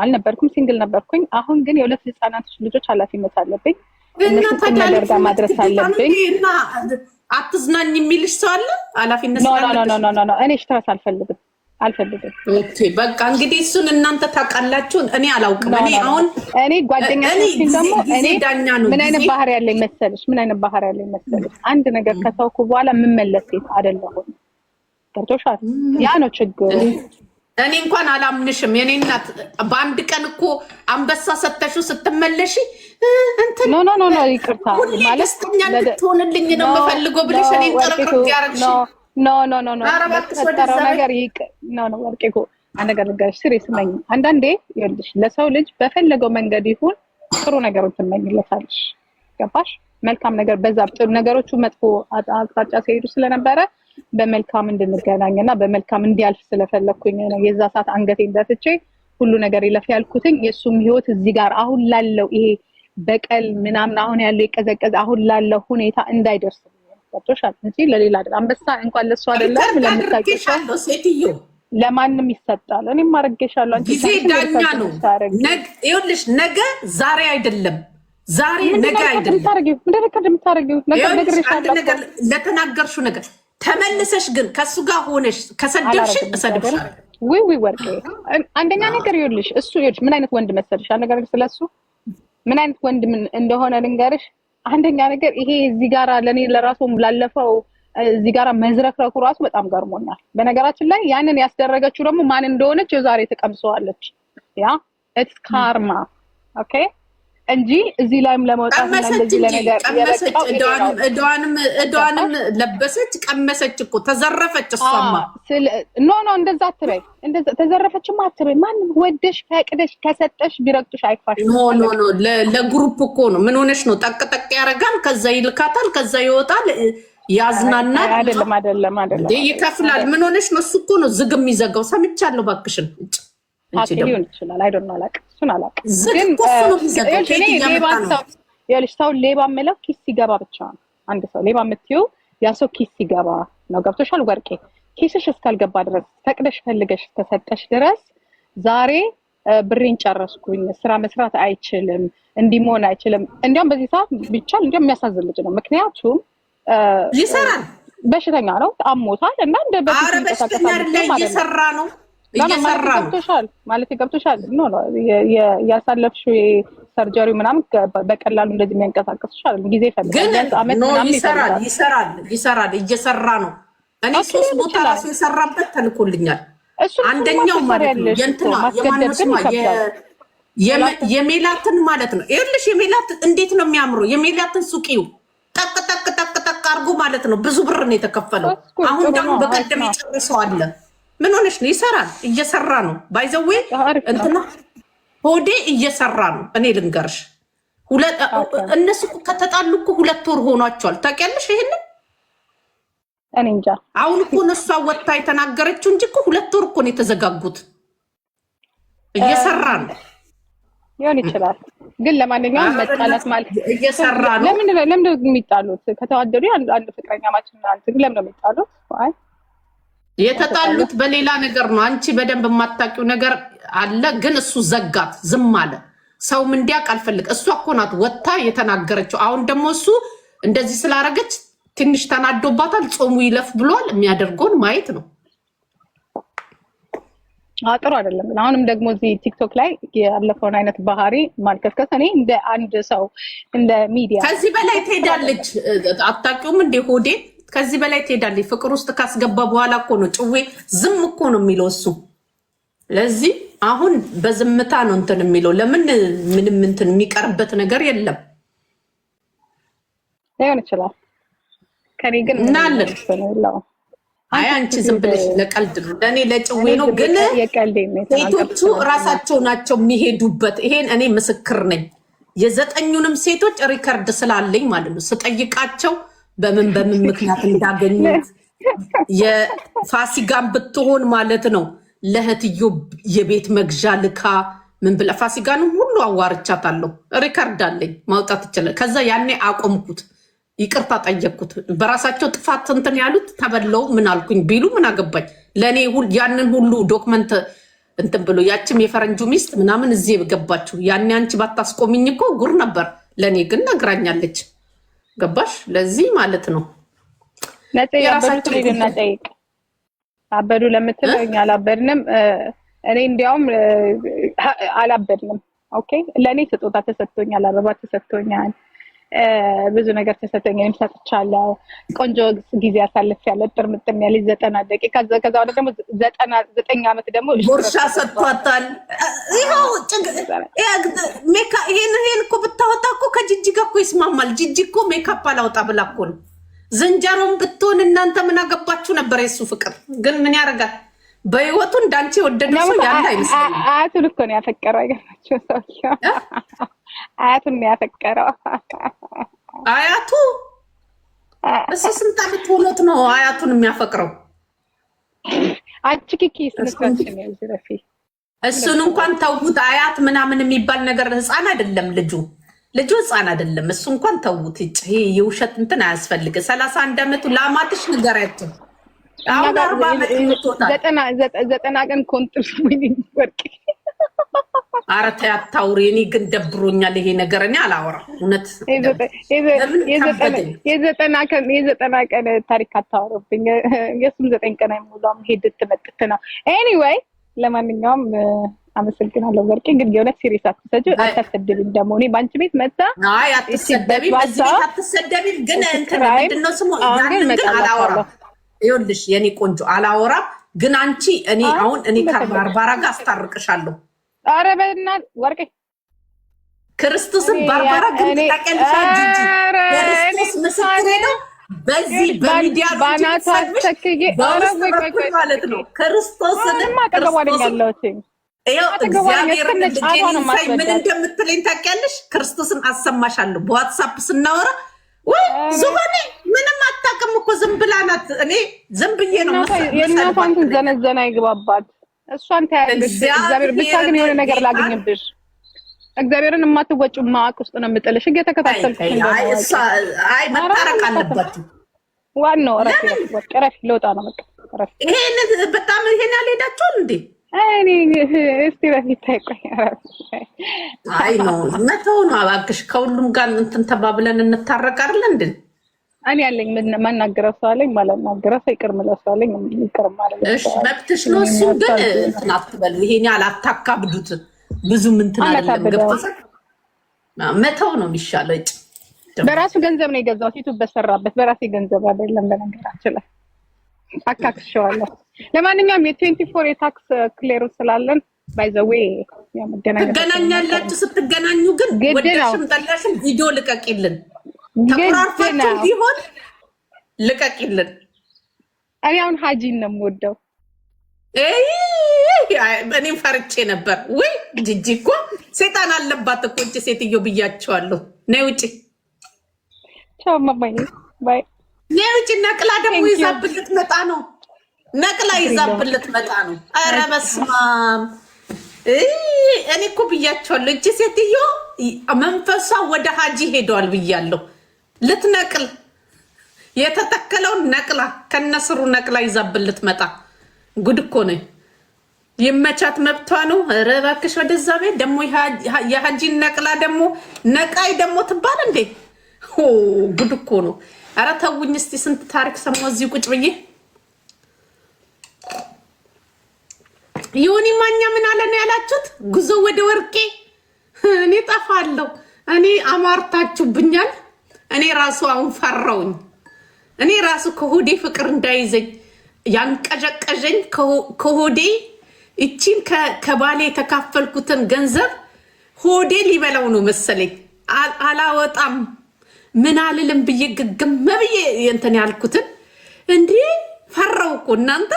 አልነበርኩም፣ ሲንግል ነበርኩኝ። አሁን ግን የሁለት ህፃናቶች ልጆች ኃላፊነት አለብኝ። እነሱ ነገር ጋር ማድረስ አለብኝ። አትዝናኝ የሚልሽ ሰው አለ? ኃላፊነት ኖ እኔ ስትረስ አልፈልግም። ኦኬ በቃ እንግዲህ እሱን እናንተ ታውቃላችሁ፣ እኔ አላውቅም። እኔ ጓደኛችን ደግሞ ምን አይነት ባህሪ ያለኝ መሰለሽ? አንድ ነገር ከተውኩ በኋላ የምመለስ ሴት አይደለሁም። ገብቶሻል? ያ ነው ችግሩ። እኔ እንኳን አላምንሽም። የኔ እናት በአንድ ቀን እኮ አንበሳ ሰተሽው ስትመለሺ ኖ ይቅርታ ማለት ደስተኛ እንድትሆንልኝ ነው የምፈልገው ብለሽ እኔን ጥርቅርቅ ያደረግሽ ኖ በተፈጠረው ነገር ኖ ወርቄ እኮ አንድ ነገር ልንገርሽ፣ ሲሪየስ ነኝ። አንዳንዴ ይኸውልሽ ለሰው ልጅ በፈለገው መንገድ ይሁን ጥሩ ነገሮች ትመኝለታለሽ። ገባሽ? መልካም ነገር በዛ ጥሩ ነገሮቹ መጥፎ አቅጣጫ ሲሄዱ ስለነበረ በመልካም እንድንገናኝና በመልካም እንዲያልፍ ስለፈለኩኝ ነው የዛ ሰዓት አንገቴን ደፍቼ ሁሉ ነገር ይለፍ ያልኩትኝ። የሱም ህይወት እዚህ ጋር አሁን ላለው ይሄ በቀል ምናምን አሁን ያለው የቀዘቀዘ አሁን ላለው ሁኔታ እንዳይደርስ ወጥቶሻል እንጂ ለሌላ አይደል። አንበሳ እንኳን ለሱ አይደለም ለምታውቂው ሴትዮ ለማንም ይሰጣል። እኔም ማረገሻለሁ። አንቺ ጊዜ ዳኛ ነው። ይኸውልሽ ነገ ዛሬ አይደለም፣ ዛሬ ነገ አይደለም። ነገር ለተናገርሽው ነገር ተመልሰሽ ግን ከሱ ጋር ሆነሽ ከሰደብሽ እሰድብሻለሁ። ወይ ወርቄ አንደኛ ነገር ይኸውልሽ እሱ ምን አይነት ወንድ መሰለሽ? ነገር ስለሱ ምን አይነት ወንድ እንደሆነ ልንገርሽ። አንደኛ ነገር ይሄ እዚህ ጋራ ለኔ ለራሱ ላለፈው እዚህ ጋራ መዝረክረኩ ራሱ በጣም ገርሞኛል። በነገራችን ላይ ያንን ያስደረገችው ደግሞ ማን እንደሆነች የዛሬ ተቀምሰዋለች። ያ ኢትስ ካርማ ኦኬ እንጂ እዚህ ላይም ለመውጣት እና እንደዚህ ለነገር እዷንም ለበሰች ቀመሰች እኮ ተዘረፈች። እሷማ ኖ እንደዛ አትበይ፣ እንደዛ ተዘረፈችማ አትበይ። ማንም ወደሽ ፈቅደሽ ከሰጠሽ ቢረግጡሽ አይክፋሽ። ኖ ለግሩፕ እኮ ነው። ምን ሆነሽ ነው? ጠቅ ያረጋል፣ ከዛ ይልካታል፣ ከዛ ይወጣል፣ ያዝናናል። አይደለም ይከፍላል። ምን ሆነሽ ነው? እሱ እኮ ነው ዝግ የሚዘጋው። ሰምቻለሁ ባክሽን ሊሆን ይችላል። አይዶን አላውቅም፣ እሱን አላውቅም። ግን ሰው ሌባ የምለው ኪስ ሲገባ ብቻ ነው። አንድ ሰው ሌባ የምትይው ያ ሰው ኪስ ሲገባ ነው። ገብቶሻል ወርቄ? ኪስሽ እስካልገባ ድረስ ፈቅደሽ ፈልገሽ እስከሰጠሽ ድረስ ዛሬ ብሬን ጨረስኩኝ፣ ስራ መስራት አይችልም፣ እንዲህ መሆን አይችልም። እንዲያውም በዚህ ሰዓት ቢቻል እንዲያውም የሚያሳዝን ልጅ ነው። ምክንያቱም ይሰራል፣ በሽተኛ ነው፣ አሞታል እና እንደ በፊት እየሰራ ነው ገብቶሻል ማለት ገብቶሻል። ኖ ያሳለፍሽው ሰርጀሪው ምናምን በቀላሉ እንደዚህ የሚያንቀሳቀስ ይችላል። ጊዜ ይፈልጋል። አመት ምናምን ይሰራል፣ እየሰራ ነው። እኔ 3 ቦታ ራሱ የሰራበት ተልኮልኛል። አንደኛው ማለት ነው የሜላትን ማለት ነው። ይኸውልሽ የሜላት እንዴት ነው የሚያምረው! የሜላትን ሱቂው ጠቅ አድርጎ ማለት ነው። ብዙ ብር ነው የተከፈለው። አሁን ደግሞ በቀደም የጨረሰው አለ። ምን ሆነሽ ነው? ይሰራል፣ እየሰራ ነው። ባይዘዌ እንትና ሆዴ እየሰራ ነው። እኔ ልንገርሽ እነሱ ከተጣሉ እኮ 2 ወር ሆኗቸዋል። ታውቂያለሽ ይሄንን? እኔ እንጃ። አሁን እኮ እነሷ ወጥታ የተናገረችው እንጂ እኮ 2 ወር እኮ ነው የተዘጋጉት። እየሰራ ነው ሊሆን ይችላል። ግን ለማንኛውም መጣላት ማለት እየሰራ ነው። ለምን የሚጣሉት? ከተዋደዱ አንድ ፍቅረኛ ማችን አንተ ለምን ነው የሚጣሉት? አይ የተጣሉት በሌላ ነገር ነው። አንቺ በደንብ የማታውቂው ነገር አለ ግን እሱ ዘጋት፣ ዝም አለ። ሰውም እንዲያውቅ አልፈልግ። እሷ እኮ ናት ወጥታ የተናገረችው። አሁን ደግሞ እሱ እንደዚህ ስላረገች ትንሽ ተናዶባታል። ጾሙ ይለፍ ብሏል። የሚያደርገውን ማየት ነው። ጥሩ አይደለም። አሁንም ደግሞ እዚህ ቲክቶክ ላይ ያለፈውን አይነት ባህሪ ማልከስከስ እኔ እንደ አንድ ሰው እንደ ሚዲያ ከዚህ በላይ ትሄዳለች። አታውቂውም እንደ ሆዴ ከዚህ በላይ ትሄዳለች። ፍቅር ውስጥ ካስገባ በኋላ እኮ ነው ጭዌ ዝም እኮ ነው የሚለው እሱ። ለዚህ አሁን በዝምታ ነው እንትን የሚለው። ለምን ምንም እንትን የሚቀርበት ነገር የለም። ሊሆን ይችላል። ከኔ ግን እናለን አይ አንቺ ዝም ብለሽ ለቀልድ ነው፣ ለእኔ ለጭዌ ነው። ግን ሴቶቹ እራሳቸው ናቸው የሚሄዱበት። ይሄን እኔ ምስክር ነኝ። የ9ኙንም ሴቶች ሪከርድ ስላለኝ ማለት ነው። ስጠይቃቸው በምን ምክንያት እንዳገኙት የፋሲጋን ብትሆን ማለት ነው ለእህትዮ የቤት መግዣ ልካ ምን ብላ ፋሲጋንም ሁሉ አዋርቻታለሁ። ሪከርድ አለኝ ማውጣት ይችላል። ከዛ ያኔ አቆምኩት፣ ይቅርታ ጠየቅኩት። በራሳቸው ጥፋት እንትን ያሉት ተበለው ምን አልኩኝ ቢሉ ምን አገባኝ። ለእኔ ያንን ሁሉ ዶክመንት እንትን ብሎ ያችም የፈረንጁ ሚስት ምናምን እዚህ ገባችሁ። ያኔ አንቺ ባታስቆሚኝ እኮ ጉር ነበር። ለእኔ ግን ነግራኛለች። ገባሽ? ለዚህ ማለት ነው የራሳቸው ጠይቅ አበዱ ለምትለው እኛ አላበድንም። እኔ እንዲያውም አላበድንም። ኦኬ ለእኔ ስጦታ ተሰጥቶኛል፣ አበባ ተሰጥቶኛል፣ ብዙ ነገር ተሰጥቶኛል። እኔም ሰጥቻለሁ። ቆንጆ ጊዜ አሳልፌያለሁ። ጥርምጥም ያለ 90 ደቂቃ ከዛ ወደ ደግሞ 99 ዓመት ደግሞ ጉርሻ ሰጥቷታል። ይኸው ይሄን እኮ ብታወጣ እኮ ከጂጂ ጋር እኮ ይስማማል። ጂጂ እኮ ሜካፕ አላወጣ ብላ እኮ ነው። ዝንጀሮን ብትሆን እናንተ ምን አገባችሁ ነበር? የሱ ፍቅር ግን ምን ያደርጋል? በህይወቱ እንዳንቺ የወደደ ሰው ያለ አይመስለኝም። አያቱን እኮ ነው ያፈቀረው። አይገርማችሁ? ሰውዬው አያቱን ነው ያፈቀረው። አያቱ እሱ ስንት ዓመት ሆኖት ነው አያቱን የሚያፈቅረው? አንቺ ኪኪ ስንትራችን ነው ዝረፊ። እሱን እንኳን ተውት። አያት ምናምን የሚባል ነገር ህፃን አይደለም ልጁ ህፃን አይደለም። እሱ እንኳን ተውት። ይሄ የውሸት እንትን አያስፈልግ። 31 ዓመቱ ለአማትሽ ንገሪያቸው። አሁን 40 ዓመት ይሞታል። 90 ቀን ኮንትር ወርቅ። ኧረ ተይ አታውሪ። እኔ ግን ደብሮኛል ይሄ ነገር። እኔ አላወራም እውነት። የ90 ቀን ታሪክ አታወሩብኝ። የሱም 9 ቀን አይሞላም። ሄድት መጥት ነው። ኤኒዌይ ለማንኛውም አመሰግናለሁ ወርቄ። ግን የሆነ ሲሪየስ አትሰጂው፣ አታሰደቢም። ደግሞ እኔ ባንቺ ቤት መጣ አይ አትሰደቢም፣ በዚህ ቤት አትሰደቢም። ግን እንትን ምንድነው ስሙ ያንን ግን አላወራም። ይኸውልሽ የኔ ቆንጆ አላወራም። ግን አንቺ እኔ አሁን እኔ ከባርባራ ጋር አስታርቅሻለሁ። ኧረ በእናትህ ወርቄ ክርስቶስን ባርባራ ግን ታውቂያለሽ? ጂጂ ክርስቶስ ምስክሬ ነው። በዚህ በሚዲያ ማለት ነው ክርስቶስን ምን እንደምትለኝ ታውቂያለሽ? ክርስቶስን አሰማሻለሁ። በዋትሳፕ ስናወራ ወይ ዙባኔ ምንም አታውቅም እኮ ዝም ብላ ናት። እኔ ዝም ብዬ ነው የእናቷን ዘነዘና ይግባባት። እሷን ታያለሽ። እግዚአብሔር ብቻ ግን የሆነ ነገር ላገኝብሽ። እግዚአብሔርን የማትወጪው ማቅ ውስጥ ነው የምጥልሽ። እየተከታተልኩሽ እንደሆነ አይ መታረቅ አለባችሁ። ዋናው ረፍ ለውጣ ነው በቃ ረፍ። ይሄን በጣም ይሄን ያልሄዳችኋል እንዴ? እኔ እስቲ ረፍ ይታይቆይ። አይ ነው መተው ነው እባክሽ። ከሁሉም ጋር እንትን ተባብለን እንታረቅ አይደል እንዴ? እኔ ያለኝ ማናገረው ሰው አለኝ፣ ማላናገረው ሰው ይቅር ማለት ሰው አለኝ። ይቅር ማለት እሺ መብትሽ ነው። እሱ ግን እንትን አትበሉ። ይሄን አላታካብዱት። ብዙ ምን ትናደለም ገባሽ? መተው ነው የሚሻለው። እጭ በራሱ ገንዘብ ነው የገዛው። ዩቲዩብ በሰራበት በራሴ ገንዘብ አይደለም። በነገራችን ላይ አካክሸዋለሁ። ለማንኛውም የ24 የታክስ ክሌሩ ስላለን ባይ ዘ ዌይ ትገናኛላችሁ። ስትገናኙ ግን ወደሽም ጠላሽም ቪዲዮ ልቀቂልን። ተቆራርፋችሁ ቢሆን ልቀቂልን። እኔ አሁን ሀጂን ነው የምወደው። እኔም ፈርቼ ነበር። ወይ ጂጂ እኮ ሴጣን አለባት እኮ እንጂ ሴትዮ ብያቸዋለሁ። ነይ ውጪ። ቻው ማማዬ ባይ። ነይ ውጪ። ነቅላ ደግሞ ይዛብልት መጣ ነው። ነቅላ ይዛብልት መጣ ነው። ኧረ በስመ አብ። እኔ እኮ ብያቸዋለሁ። እቺ ሴትዮ መንፈሷ ወደ ሀጂ ሄደዋል ብያለሁ። ልትነቅል የተተከለውን ነቅላ ከነስሩ ነቅላ ይዛብልት መጣ። ጉድ እኮ ነኝ። የመቻት መብቷ ነው። ኧረ እባክሽ ወደዛ ቤት ደግሞ የሀጂን ነቅላ ደግሞ ነቃይ ደግሞ ትባል እንዴ? ጉድ እኮ ነው። ኧረ ተውኝ እስቲ። ስንት ታሪክ ሰማሁ እዚህ ቁጭ ብዬ። ዮኒ ማኛ ምን አለ ነው ያላችሁት? ጉዞ ወደ ወርቄ። እኔ ጠፋለሁ። እኔ አማርታችሁብኛል። እኔ ራሱ አሁን ፈራውኝ። እኔ ራሱ ከሆዴ ፍቅር እንዳይዘኝ ያንቀዠቀዠኝ ከሆዴ እቺን ከባሌ የተካፈልኩትን ገንዘብ ሆዴ ሊበላው ነው መሰለኝ። አላወጣም ምን አልልም ብዬ ግግም ብዬ እንትን ያልኩትን እንዴ ፈራው እኮ እናንተ።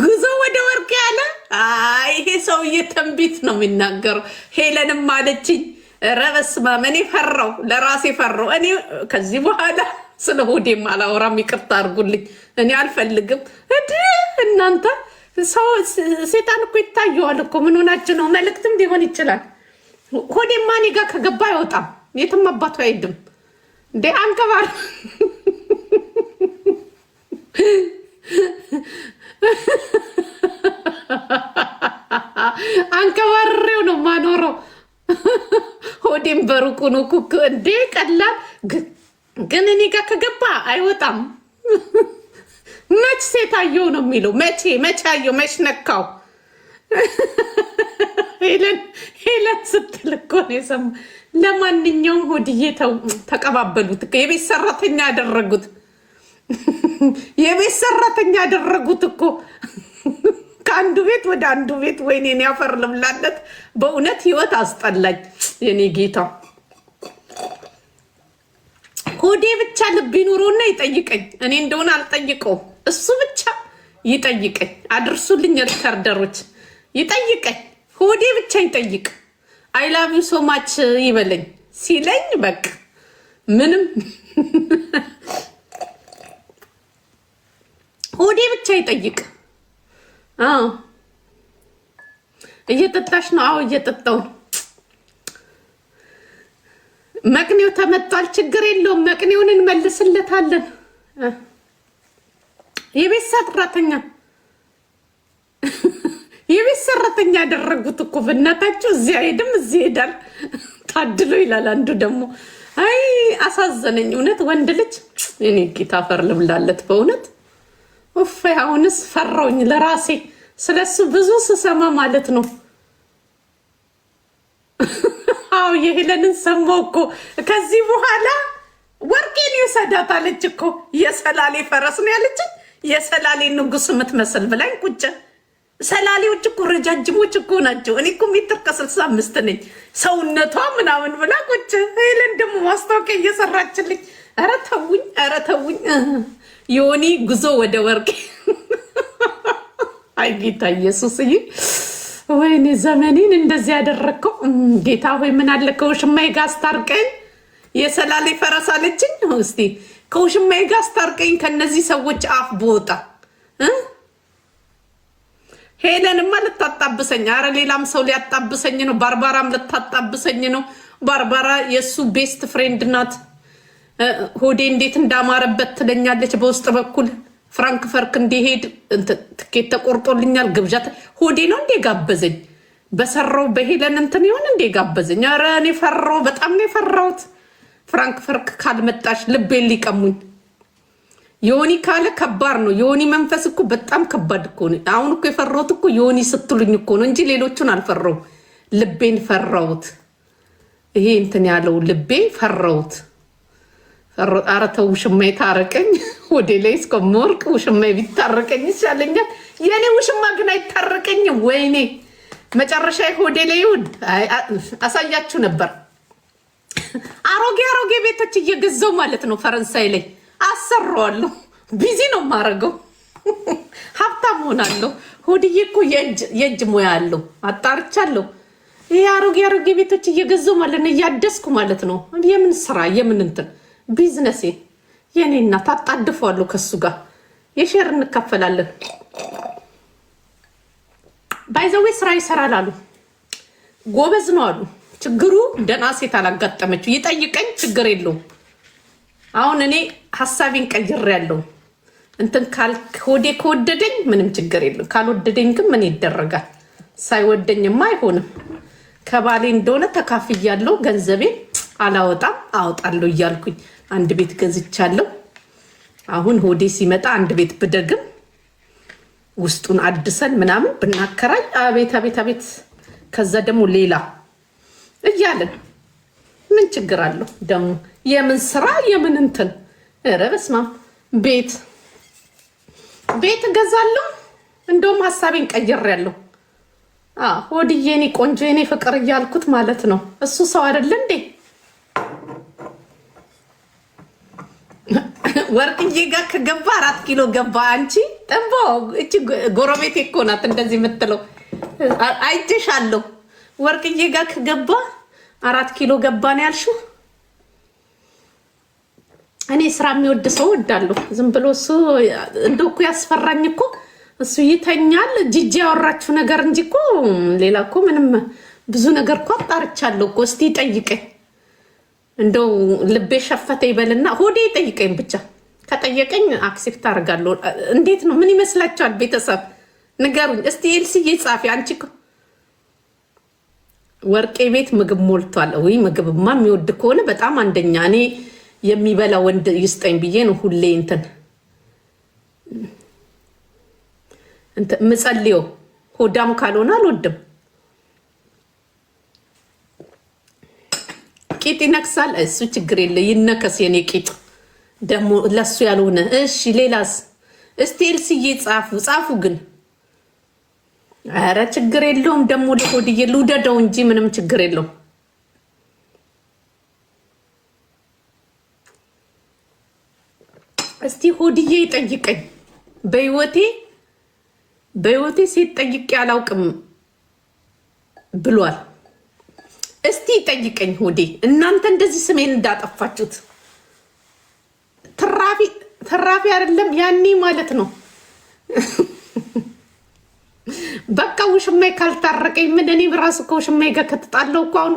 ጉዞ ወደ ወርቅ ያለ ይሄ ሰውዬ ተንቢት ነው የሚናገረው። ሄለንም አለችኝ። ኧረ በስመ አብ እኔ ፈራው፣ ለራሴ ፈራው። እኔ ከዚህ በኋላ ስለ ሆዴም አላወራም። ይቅርታ አድርጉልኝ። እኔ አልፈልግም። እናንተ ሰው ሴጣን እኮ ይታየዋል እኮ። ምን ሆናችሁ ነው? መልእክትም ሊሆን ይችላል። ሆዴማ እኔ ጋር ከገባ አይወጣም፣ የትም አባቱ አይሄድም። እንዴ አንከባር አንከባሬው ነው ማኖረው። ሆዴም በሩቁ ነው ኩክ። እንዴ ቀላል ግን እኔ ጋር ከገባ አይወጣም። መች ሴት አየው ነው የሚለው። መቼ አየው? መች ነካው? ሄለን ስትል እኮ ነው የሰማሁ። ለማንኛውም ሆድዬ ተቀባበሉት። የቤት ሰራተኛ ያደረጉት የቤት ሰራተኛ ያደረጉት እኮ ከአንዱ ቤት ወደ አንዱ ቤት። ወይኔ ያፈር ልብላለት። በእውነት ህይወት አስጠላኝ የኔ ጌታ። ሆዴ ብቻ ልብ ይኑሮና ይጠይቀኝ። እኔ እንደሆነ አልጠይቀው፣ እሱ ብቻ ይጠይቀኝ። አድርሱልኝ ሪከርደሮች፣ ይጠይቀኝ። ሆዴ ብቻ ይጠይቅ። አይ ላቭ ዩ ሶ ማች ይበለኝ። ሲለኝ በቃ ምንም ሆዴ ብቻ ይጠይቅ። እየጠጣሽ ነው? አዎ እየጠጣው ነው። መቅኔው ተመቷል። ችግር የለውም። መቅኔውን እንመልስለታለን። የቤት ሰራተኛ ያደረጉት እኮ በእናታችሁ። እዚህ አይሄድም እዚህ ይሄዳል። ታድሎ ይላል አንዱ ደግሞ። አይ አሳዘነኝ እውነት። ወንድ ልጅ እኔ ጌታ ፈር ልብላለት በእውነት። ኡፍ አሁንስ ፈራውኝ ለራሴ ስለሱ ብዙ ስሰማ ማለት ነው። አዎ የሄለንን ሰማሁ እኮ። ከዚህ በኋላ ወርቄን ይውሰዳት አለች እኮ። የሰላሌ ፈረስ ነው ያለችኝ። የሰላሌ ንጉስ የምትመስል ብላኝ ቁጭ። ሰላሌዎች እኮ ረጃጅሞች እኮ ናቸው። እኔ እኮ ሜትር ከ65 ነኝ ሰውነቷ ምናምን ብላ ቁጭ። ሄለን ደግሞ ማስታወቂያ እየሰራችልኝ። ኧረ ተውኝ፣ ኧረ ተውኝ። ዮኒ ጉዞ ወደ ወርቄ። አይ ጌታ ኢየሱስዬ፣ ወይኔ ዘመኔን እንደዚህ ያደረግከው ጌታ ሆይ ምን አለ ከውሽማዬ ጋር አስታርቀኝ። የሰላሌ ፈረስ አለችኝ። እስቲ ከውሽማዬ ጋር አስታርቀኝ ከነዚህ ሰዎች አፍ በወጣ። ሄለንማ ልታጣብሰኝ፣ አረ ሌላም ሰው ሊያጣብሰኝ ነው። ባርባራም ልታጣብሰኝ ነው። ባርባራ የእሱ ቤስት ፍሬንድ ናት። ሆዴ እንዴት እንዳማረበት ትለኛለች በውስጥ በኩል። ፍራንክፈርክ እንዲሄድ ትኬት ተቆርጦልኛል። ግብዣ ሆዴ ነው እንዴ ጋበዘኝ። በሰራው በሄለን እንትን ይሆን እንዴ ጋበዘኝ። ኧረ እኔ ፈራው፣ በጣም ነው የፈራሁት። ፍራንክፈርክ ካልመጣሽ ልቤን ሊቀሙኝ። ዮኒ ካለ ከባድ ነው። ዮኒ መንፈስ እኮ በጣም ከባድ እኮ ነው። አሁን እኮ የፈራሁት እኮ ዮኒ ስትሉኝ እኮ ነው እንጂ ሌሎቹን አልፈራው። ልቤን ፈራሁት። ይሄ እንትን ያለው ልቤ ፈራሁት። ኧረ ተው ውሽማዬ ታረቀኝ። ወደ ላይ እስከምወርቅ ውሽማዬ ቢታረቀኝ ይሻለኛል። የኔ ውሽማ ግን አይታረቀኝም። ወይኔ መጨረሻ ሆዴ ላይ ይሁን። አሳያችሁ ነበር። አሮጌ ቤቶች እየገዛው ማለት ነው ፈረንሳይ ላይ አሰራዋለሁ። ቢዚ ነው የማደርገው። ሀብታም ሆናለሁ። ሆድዬ እኮ የእጅ ሙያ አለው። አጣርቻለሁ። ይሄ አሮጌ ቤቶች እየገዛው ማለት ነው፣ እያደስኩ ማለት ነው። የምን ስራ የምን እንትን ቢዝነሴ የኔ እናት አጣድፈዋለሁ። ከሱ ጋር የሼር እንካፈላለን። ባይዘዌ ስራ ይሰራል አሉ። ጎበዝ ነው አሉ። ችግሩ ደህና ሴት አላጋጠመችው። ይጠይቀኝ፣ ችግር የለውም። አሁን እኔ ሀሳቤን ቀይሬያለሁ። እንትን ሆዴ ከወደደኝ ምንም ችግር የለም። ካልወደደኝ ግን ምን ይደረጋል? ሳይወደኝማ አይሆንም። ከባሌ እንደሆነ ተካፍያለሁ። ገንዘቤን አላወጣም አወጣለሁ እያልኩኝ አንድ ቤት ገዝቻለሁ። አሁን ሆዴ ሲመጣ አንድ ቤት ብደግም ውስጡን አድሰን ምናምን ብናከራይ አቤት አቤት አቤት። ከዛ ደግሞ ሌላ እያለን ምን ችግር አለው? ደግሞ የምን ስራ የምን እንትን ኧረ በስመ አብ ቤት እገዛለሁ። እንደውም ሀሳቤን ቀይሬያለሁ። ሆድዬ የኔ ቆንጆ የኔ ፍቅር እያልኩት ማለት ነው። እሱ ሰው አይደለ እንዴ? ወርቅዬ ጋር ከገባ 4 ኪሎ ገባ። አንቺ ጠንቦ እቺ ጎረቤቴ እኮ ናት እንደዚህ የምትለው። አይቼሻለሁ። ወርቅዬ ጋር ከገባ 4 ኪሎ ገባ ነው ያልሽው። እኔ ስራ የሚወድ ሰው እወዳለሁ። ዝም ብሎ እሱ እንደው እኮ ያስፈራኝ እኮ እሱ ይተኛል። ጂጂ ያወራችሁ ነገር እንጂ እኮ ሌላ እኮ ምንም ብዙ ነገር እኮ አጣርቻለሁ እኮ። እስቲ ጠይቀኝ፣ እንደው ልቤ ሸፈተ ይበልና ሆዴ ጠይቀኝ ብቻ። ከጠየቀኝ አክሴፕት አደርጋለሁ። እንዴት ነው? ምን ይመስላችኋል? ቤተሰብ ንገሩኝ እስቲ። ኤልሲዬ ጻፊ። አንቺ ወርቄ ቤት ምግብ ሞልቷል። ወይ ምግብማ የሚወድ ከሆነ በጣም አንደኛ። እኔ የሚበላ ወንድ ይስጠኝ ብዬ ነው ሁሌ እንትን ምጸልዮ። ሆዳም ካልሆነ አልወድም። ቂጥ ይነክሳል። እሱ ችግር የለ ይነከስ። የኔ ቂጥ ደግሞ ለሱ ያልሆነ። እሺ ሌላስ? እስቲ ኤልሲዬ ጻፉ ግን። ኧረ ችግር የለውም። ደግሞ ለሆድዬ ልውደደው እንጂ ምንም ችግር የለውም። እስቲ ሆድዬ ይጠይቀኝ። በህይወቴ ሴት ጠይቄ አላውቅም ብሏል። እስቲ ይጠይቀኝ ሆዴ። እናንተ እንደዚህ ስሜን እንዳጠፋችሁት ትራፊ አይደለም ያኔ ማለት ነው። በቃ ውሽማይ ካልታረቀኝ ምን እኔ በራሱ ከውሽማይ ጋር ከተጣለው እኮ አሁን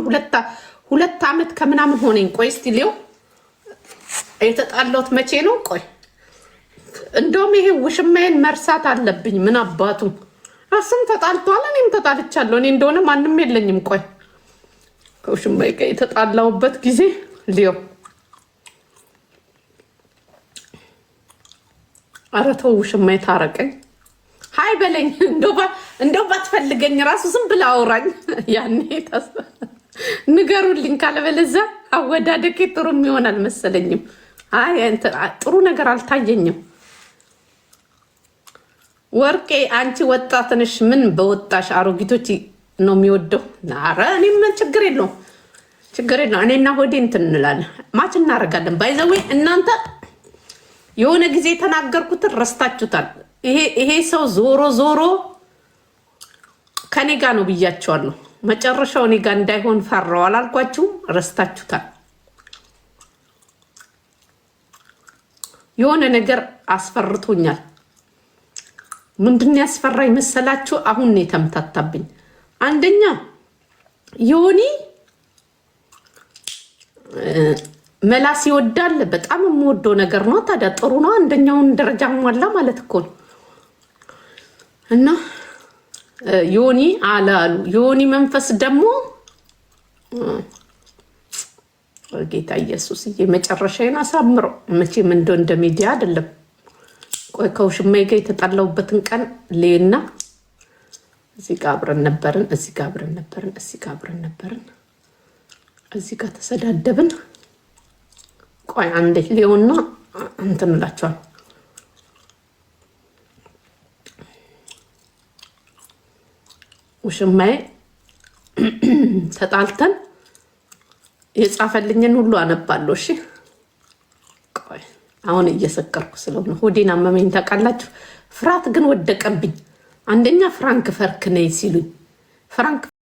2 ዓመት ከምናምን ሆነኝ። ቆይ እስቲ ሊዮ የተጣላሁት መቼ ነው? ቆይ እንደውም ይሄ ውሽማይን መርሳት አለብኝ። ምን አባቱ እሱም ተጣልቷል፣ እኔም ተጣልቻለሁ። እኔ እንደሆነ ማንም የለኝም። ቆይ ከውሽማይ ጋር የተጣላሁበት ጊዜ ሊዮ ኧረ ተው ውሽማይ ታረቀኝ። ሃይ በለኝ። እንደው ባትፈልገኝ ራሱ ዝም ብላ አውራኝ። ያኔ ንገሩልኝ። ካለበለዚያ አወዳደቄ ጥሩ የሚሆን አልመሰለኝም። አይ ጥሩ ነገር አልታየኝም። ወርቄ አንቺ ወጣትንሽ ምን በወጣሽ አሮጊቶች ነው የሚወደው? ኧረ እኔም ችግር የለውም። እኔና ሆዴ እንትን እንላለን፣ ማች እናደርጋለን። ባይዘዌ እናንተ የሆነ ጊዜ የተናገርኩትን ረስታችሁታል። ይሄ ሰው ዞሮ ከኔ ጋ ነው ብያቸዋለሁ። መጨረሻው እኔ ጋ እንዳይሆን ፈራው አላልኳችሁም? ረስታችሁታል። የሆነ ነገር አስፈርቶኛል። ምንድን ያስፈራኝ መሰላችሁ? አሁን ነው የተምታታብኝ። አንደኛ ዮኒ መላስ ይወዳል። በጣም የምወደው ነገር ነው። ታዲያ ጥሩ ነው። አንደኛውን ደረጃ ሟላ ማለት እኮ ነው። እና ዮኒ አላሉ ዮኒ መንፈስ ደግሞ ጌታ ኢየሱስ የመጨረሻዬን አሳምረው። መቼም እንደ ሚዲያ አይደለም። ቆይ ከውሽማዬ ጋር የተጣላሁበትን ቀን ሌና እዚህ ጋር አብረን ነበርን፣ እዚህ ጋር አብረን ነበርን፣ እዚህ ጋር አብረን ነበርን፣ እዚህ ጋር ተሰዳደብን። ቆይ አንዴ ሌውና እንትን እላቸዋለሁ። ውሽማዬ ተጣልተን የጻፈልኝን ሁሉ አነባለሁ። እሺ ቆይ አሁን እየሰከርኩ ስለሆነ ሆዴን አመመኝ ታውቃላችሁ። ፍርሃት ግን ወደቀብኝ። አንደኛ ፍራንክፈርት ነይ ሲሉኝ ፍራንክ